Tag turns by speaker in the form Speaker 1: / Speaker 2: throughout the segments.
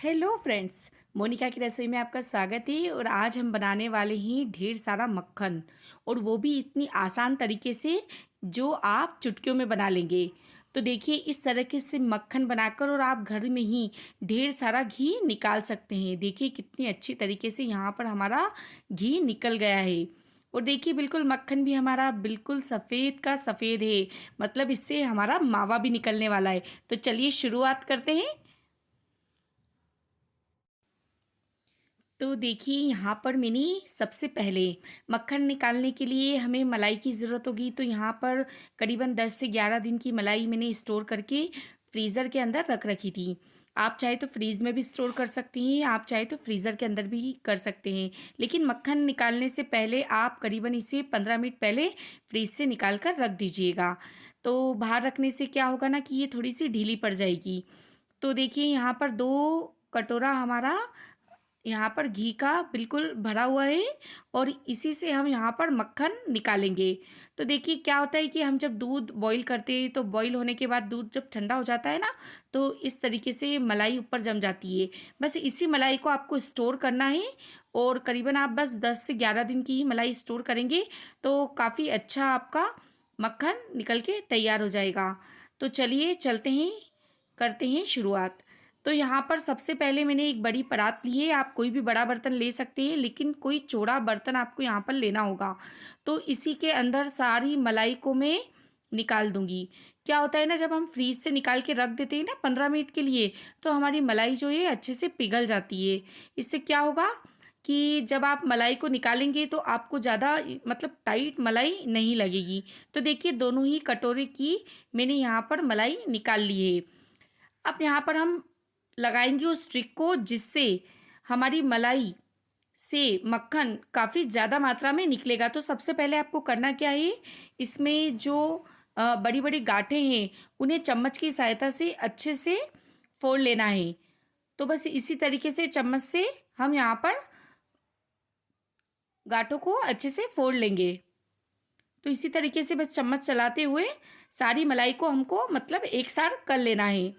Speaker 1: Hello friends, Monika की रसोई में आपका स्वागत है। और आज हम बनाने वाले हैं ढेर सारा मक्खन, और वो भी इतनी आसान तरीके से जो आप चुटकियों में बना लेंगे। तो देखिए, इस तरीके से मक्खन बनाकर और आप घर में ही ढेर सारा घी निकाल सकते हैं। देखिए कितनी अच्छी तरीके से यहाँ पर हमारा घी निकल गया है। और देखिए बिल्कुल मक्खन भी हमारा बिल्कुल सफ़ेद का सफ़ेद है, मतलब इससे हमारा मावा भी निकलने वाला है। तो चलिए शुरुआत करते हैं। तो देखिए यहाँ पर मैंने सबसे पहले मक्खन निकालने के लिए हमें मलाई की ज़रूरत होगी। तो यहाँ पर करीबन 10 से 11 दिन की मलाई मैंने स्टोर करके फ्रीज़र के अंदर रख रखी थी। आप चाहे तो फ्रीज़ में भी स्टोर कर सकती हैं, आप चाहे तो फ्रीज़र के अंदर भी कर सकते हैं। लेकिन मक्खन निकालने से पहले आप करीबन इसे 15 मिनट पहले फ्रीज़ से निकाल कर रख दीजिएगा। तो बाहर रखने से क्या होगा ना कि ये थोड़ी सी ढीली पड़ जाएगी। तो देखिए यहाँ पर 2 कटोरा हमारा यहाँ पर घी का बिल्कुल भरा हुआ है, और इसी से हम यहाँ पर मक्खन निकालेंगे। तो देखिए क्या होता है कि हम जब दूध बॉईल करते हैं तो बॉईल होने के बाद दूध जब ठंडा हो जाता है ना, तो इस तरीके से मलाई ऊपर जम जाती है। बस इसी मलाई को आपको स्टोर करना है, और करीबन आप बस 10 से 11 दिन की ही मलाई स्टोर करेंगे तो काफ़ी अच्छा आपका मक्खन निकल के तैयार हो जाएगा। तो चलिए चलते हैं, करते हैं शुरुआत। तो यहाँ पर सबसे पहले मैंने एक बड़ी परात ली है। आप कोई भी बड़ा बर्तन ले सकते हैं, लेकिन कोई चौड़ा बर्तन आपको यहाँ पर लेना होगा। तो इसी के अंदर सारी मलाई को मैं निकाल दूंगी। क्या होता है ना, जब हम फ्रीज से निकाल के रख देते हैं ना 15 मिनट के लिए, तो हमारी मलाई जो है अच्छे से पिघल जाती है। इससे क्या होगा कि जब आप मलाई को निकालेंगे तो आपको ज़्यादा मतलब टाइट मलाई नहीं लगेगी। तो देखिए दोनों ही कटोरे की मैंने यहाँ पर मलाई निकाल ली है। अब यहाँ पर हम लगाएंगे उस ट्रिक को जिससे हमारी मलाई से मक्खन काफ़ी ज़्यादा मात्रा में निकलेगा। तो सबसे पहले आपको करना क्या है, इसमें जो बड़ी बड़ी गांठें हैं उन्हें चम्मच की सहायता से अच्छे से फोड़ लेना है। तो बस इसी तरीके से चम्मच से हम यहाँ पर गांठों को अच्छे से फोड़ लेंगे। तो इसी तरीके से बस चम्मच चलाते हुए सारी मलाई को हमको मतलब एक साथ कर लेना है।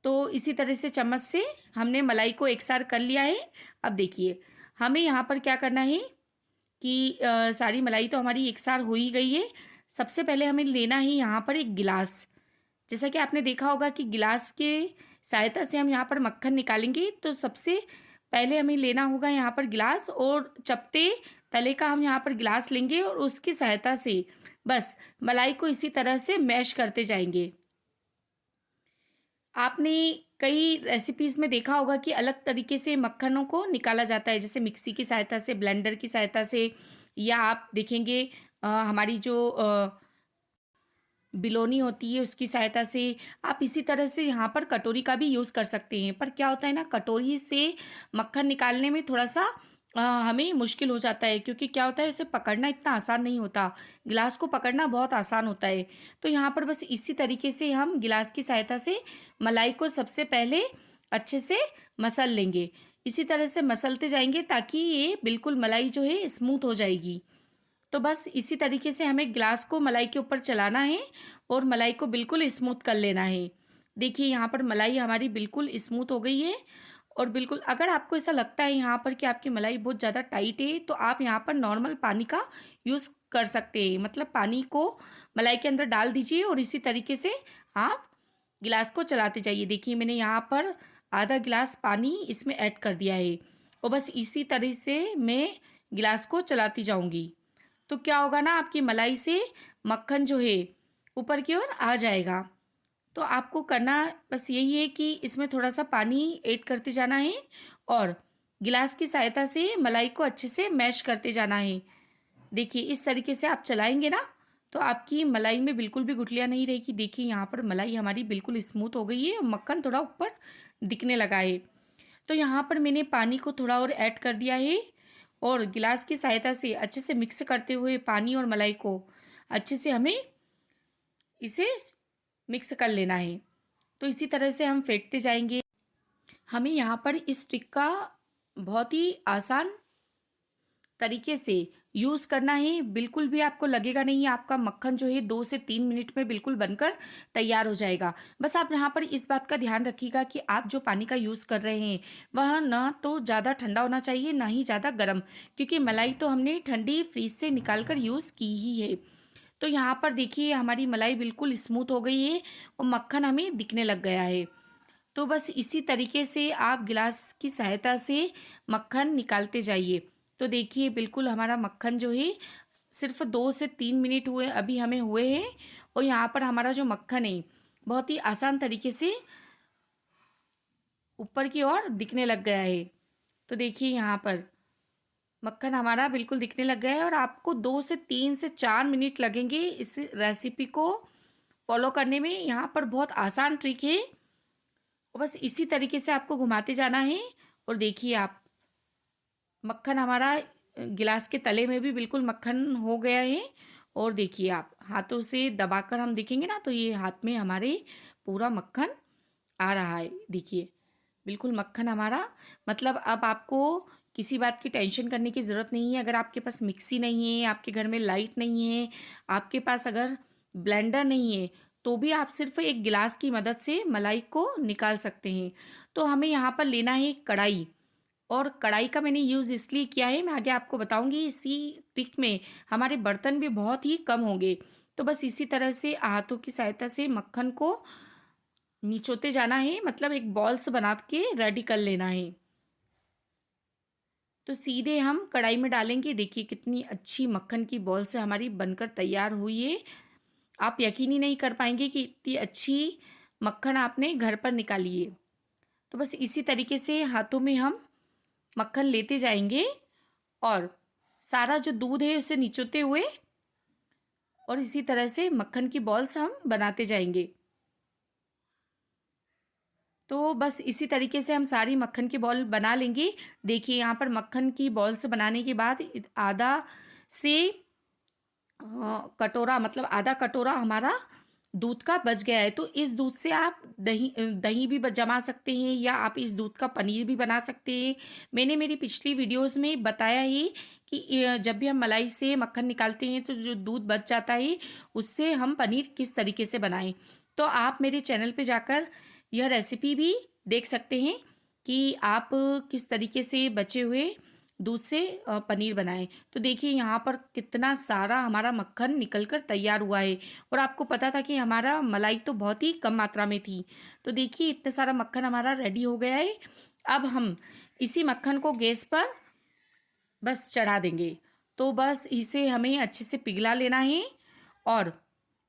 Speaker 1: तो इसी तरह से चम्मच से हमने मलाई को एक साथ कर लिया है। अब देखिए हमें यहाँ पर क्या करना है कि सारी मलाई तो हमारी एक साथ हो ही गई है। सबसे पहले हमें लेना है यहाँ पर एक गिलास। जैसा कि आपने देखा होगा कि गिलास के सहायता से हम यहाँ पर मक्खन निकालेंगे। तो सबसे पहले हमें लेना होगा यहाँ पर गिलास, और चपटे तले का हम यहाँ पर गिलास लेंगे, और उसकी सहायता से बस मलाई को इसी तरह से मैश करते जाएंगे। आपने कई रेसिपीज़ में देखा होगा कि अलग तरीके से मक्खनों को निकाला जाता है, जैसे मिक्सी की सहायता से, ब्लेंडर की सहायता से, या आप देखेंगे हमारी जो बिलोनी होती है उसकी सहायता से। आप इसी तरह से यहाँ पर कटोरी का भी यूज़ कर सकते हैं। पर क्या होता है ना, कटोरी से मक्खन निकालने में थोड़ा सा हमें मुश्किल हो जाता है, क्योंकि क्या होता है उसे पकड़ना इतना आसान नहीं होता। गिलास को पकड़ना बहुत आसान होता है। तो यहाँ पर बस इसी तरीके से हम गिलास की सहायता से मलाई को सबसे पहले अच्छे से मसल लेंगे। इसी तरह से मसलते जाएंगे ताकि ये बिल्कुल मलाई जो है स्मूथ हो जाएगी। तो बस इसी तरीके से हमें ग्लास को मलाई के ऊपर चलाना है, और मलाई को बिल्कुल स्मूथ कर लेना है। देखिए यहाँ पर मलाई हमारी बिल्कुल स्मूथ हो गई है। और बिल्कुल अगर आपको ऐसा लगता है यहाँ पर कि आपकी मलाई बहुत ज़्यादा टाइट है, तो आप यहाँ पर नॉर्मल पानी का यूज़ कर सकते हैं। मतलब पानी को मलाई के अंदर डाल दीजिए, और इसी तरीके से आप गिलास को चलाते जाइए। देखिए मैंने यहाँ पर आधा गिलास पानी इसमें ऐड कर दिया है, और बस इसी तरह से मैं गिलास को चलाती जाऊँगी। तो क्या होगा ना, आपकी मलाई से मक्खन जो है ऊपर की ओर आ जाएगा। तो आपको करना बस यही है कि इसमें थोड़ा सा पानी ऐड करते जाना है, और गिलास की सहायता से मलाई को अच्छे से मैश करते जाना है। देखिए इस तरीके से आप चलाएंगे ना, तो आपकी मलाई में बिल्कुल भी गुठलियाँ नहीं रहेगी। देखिए यहाँ पर मलाई हमारी बिल्कुल स्मूथ हो गई है, और मक्खन थोड़ा ऊपर दिखने लगा है। तो यहाँ पर मैंने पानी को थोड़ा और ऐड कर दिया है, और गिलास की सहायता से अच्छे से मिक्स करते हुए पानी और मलाई को अच्छे से हमें इसे मिक्स कर लेना है। तो इसी तरह से हम फेंटते जाएंगे। हमें यहाँ पर इस ट्रिक का बहुत ही आसान तरीके से यूज़ करना है, बिल्कुल भी आपको लगेगा नहीं, आपका मक्खन जो है 2 से 3 मिनट में बिल्कुल बनकर तैयार हो जाएगा। बस आप यहाँ पर इस बात का ध्यान रखिएगा कि आप जो पानी का यूज़ कर रहे हैं, वह ना तो ज़्यादा ठंडा होना चाहिए, ना ही ज़्यादा गर्म, क्योंकि मलाई तो हमने ठंडी फ्रिज से निकाल कर यूज़ की ही है। तो यहाँ पर देखिए हमारी मलाई बिल्कुल स्मूथ हो गई है और मक्खन हमें दिखने लग गया है। तो बस इसी तरीके से आप गिलास की सहायता से मक्खन निकालते जाइए। तो देखिए बिल्कुल हमारा मक्खन जो है सिर्फ़ 2 से 3 मिनट हुए अभी हमें हुए हैं और यहाँ पर हमारा जो मक्खन है बहुत ही आसान तरीके से ऊपर की ओर दिखने लग गया है। तो देखिए यहाँ पर मक्खन हमारा बिल्कुल दिखने लग गया है और आपको 2 से 3 से 4 मिनट लगेंगे इस रेसिपी को फॉलो करने में। यहाँ पर बहुत आसान ट्रिक है और बस इसी तरीके से आपको घुमाते जाना है और देखिए आप मक्खन हमारा गिलास के तले में भी बिल्कुल मक्खन हो गया है और देखिए आप हाथों से दबाकर हम देखेंगे ना तो ये हाथ में हमारे पूरा मक्खन आ रहा है। देखिए बिल्कुल मक्खन हमारा, मतलब अब आपको किसी बात की टेंशन करने की ज़रूरत नहीं है। अगर आपके पास मिक्सी नहीं है, आपके घर में लाइट नहीं है, आपके पास अगर ब्लेंडर नहीं है, तो भी आप सिर्फ एक गिलास की मदद से मलाई को निकाल सकते हैं। तो हमें यहाँ पर लेना है कढ़ाई और कढ़ाई का मैंने यूज़ इसलिए किया है, मैं आगे आपको बताऊँगी। इसी ट्रिक में हमारे बर्तन भी बहुत ही कम होंगे। तो बस इसी तरह से हाथों की सहायता से मक्खन को निचोते जाना है, मतलब एक बॉल्स बना के रेडी कर लेना है। तो सीधे हम कढ़ाई में डालेंगे। देखिए कितनी अच्छी मक्खन की बॉल्स हमारी बनकर तैयार हुई है। आप यकीन ही नहीं कर पाएंगे कि इतनी अच्छी मक्खन आपने घर पर निकाली है। तो बस इसी तरीके से हाथों में हम मक्खन लेते जाएंगे और सारा जो दूध है उसे निचोते हुए और इसी तरह से मक्खन की बॉल्स हम बनाते जाएंगे। तो बस इसी तरीके से हम सारी मक्खन की बॉल बना लेंगे। देखिए यहाँ पर मक्खन की बॉल्स बनाने के बाद आधा से कटोरा, मतलब आधा कटोरा हमारा दूध का बच गया है। तो इस दूध से आप दही दही भी जमा सकते हैं या आप इस दूध का पनीर भी बना सकते हैं। मैंने मेरी पिछली वीडियोस में बताया ही कि जब भी हम मलाई से मक्खन निकालते हैं तो जो दूध बच जाता है उससे हम पनीर किस तरीके से बनाएं। तो आप मेरे चैनल पे जाकर यह रेसिपी भी देख सकते हैं कि आप किस तरीके से बचे हुए दूध से पनीर बनाएं। तो देखिए यहाँ पर कितना सारा हमारा मक्खन निकल कर तैयार हुआ है और आपको पता था कि हमारा मलाई तो बहुत ही कम मात्रा में थी। तो देखिए इतना सारा मक्खन हमारा रेडी हो गया है। अब हम इसी मक्खन को गैस पर बस चढ़ा देंगे। तो बस इसे हमें अच्छे से पिघला लेना है और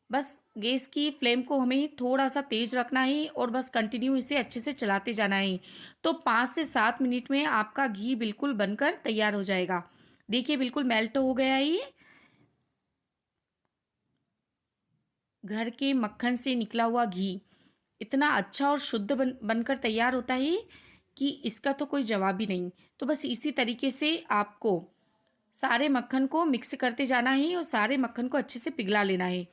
Speaker 1: बस गैस की फ्लेम को हमें थोड़ा सा तेज़ रखना है और बस कंटिन्यू इसे अच्छे से चलाते जाना है। तो 5 से 7 मिनट में आपका घी बिल्कुल बनकर तैयार हो जाएगा। देखिए बिल्कुल मेल्ट हो गया है ये। घर के मक्खन से निकला हुआ घी इतना अच्छा और शुद्ध बनकर तैयार होता है कि इसका तो कोई जवाब ही नहीं। तो बस इसी तरीके से आपको सारे मक्खन को मिक्स करते जाना है और सारे मक्खन को अच्छे से पिघला लेना है।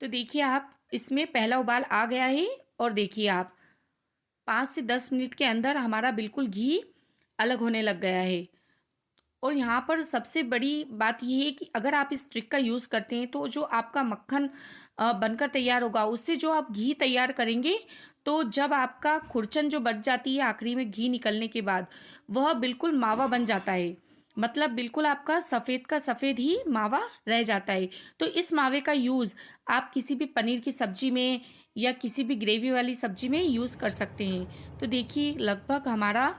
Speaker 1: तो देखिए आप इसमें पहला उबाल आ गया है और देखिए आप 5 से 10 मिनट के अंदर हमारा बिल्कुल घी अलग होने लग गया है। और यहाँ पर सबसे बड़ी बात ये है कि अगर आप इस ट्रिक का यूज़ करते हैं तो जो आपका मक्खन बनकर तैयार होगा उससे जो आप घी तैयार करेंगे तो जब आपका खुरचन जो बच जाती है आखिरी में घी निकलने के बाद वह बिल्कुल मावा बन जाता है। मतलब बिल्कुल आपका सफ़ेद का सफ़ेद ही मावा रह जाता है। तो इस मावे का यूज़ आप किसी भी पनीर की सब्जी में या किसी भी ग्रेवी वाली सब्जी में यूज़ कर सकते हैं। तो देखिए लगभग हमारा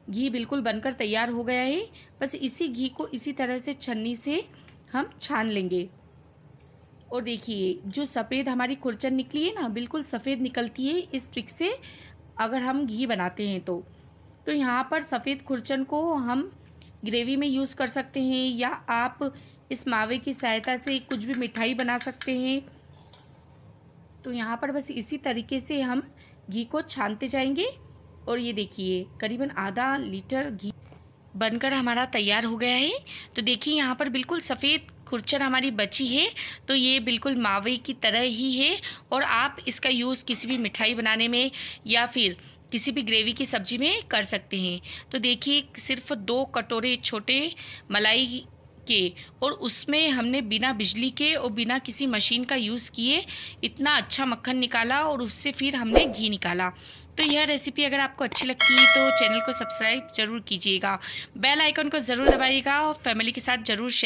Speaker 1: घी बिल्कुल बनकर तैयार हो गया है। बस इसी घी को इसी तरह से छन्नी से हम छान लेंगे और देखिए जो सफ़ेद हमारी खुरचन निकली है ना बिल्कुल सफ़ेद निकलती है इस ट्रिक से अगर हम घी बनाते हैं तो। तो यहाँ पर सफ़ेद खुरचन को हम ग्रेवी में यूज़ कर सकते हैं या आप इस मावे की सहायता से कुछ भी मिठाई बना सकते हैं। तो यहाँ पर बस इसी तरीके से हम घी को छानते जाएंगे और ये देखिए करीबन आधा लीटर घी बनकर हमारा तैयार हो गया है। तो देखिए यहाँ पर बिल्कुल सफ़ेद खुरचन हमारी बची है। तो ये बिल्कुल मावे की तरह ही है और आप इसका यूज़ किसी भी मिठाई बनाने में या फिर किसी भी ग्रेवी की सब्जी में कर सकते हैं। तो देखिए सिर्फ 2 कटोरे छोटे मलाई के, और उसमें हमने बिना बिजली के और बिना किसी मशीन का यूज़ किए इतना अच्छा मक्खन निकाला, और उससे फिर हमने घी निकाला। तो यह रेसिपी अगर आपको अच्छी लगती है तो चैनल को सब्सक्राइब ज़रूर कीजिएगा, बेल आइकन को ज़रूर दबाइएगा और फैमिली के साथ ज़रूर शेयर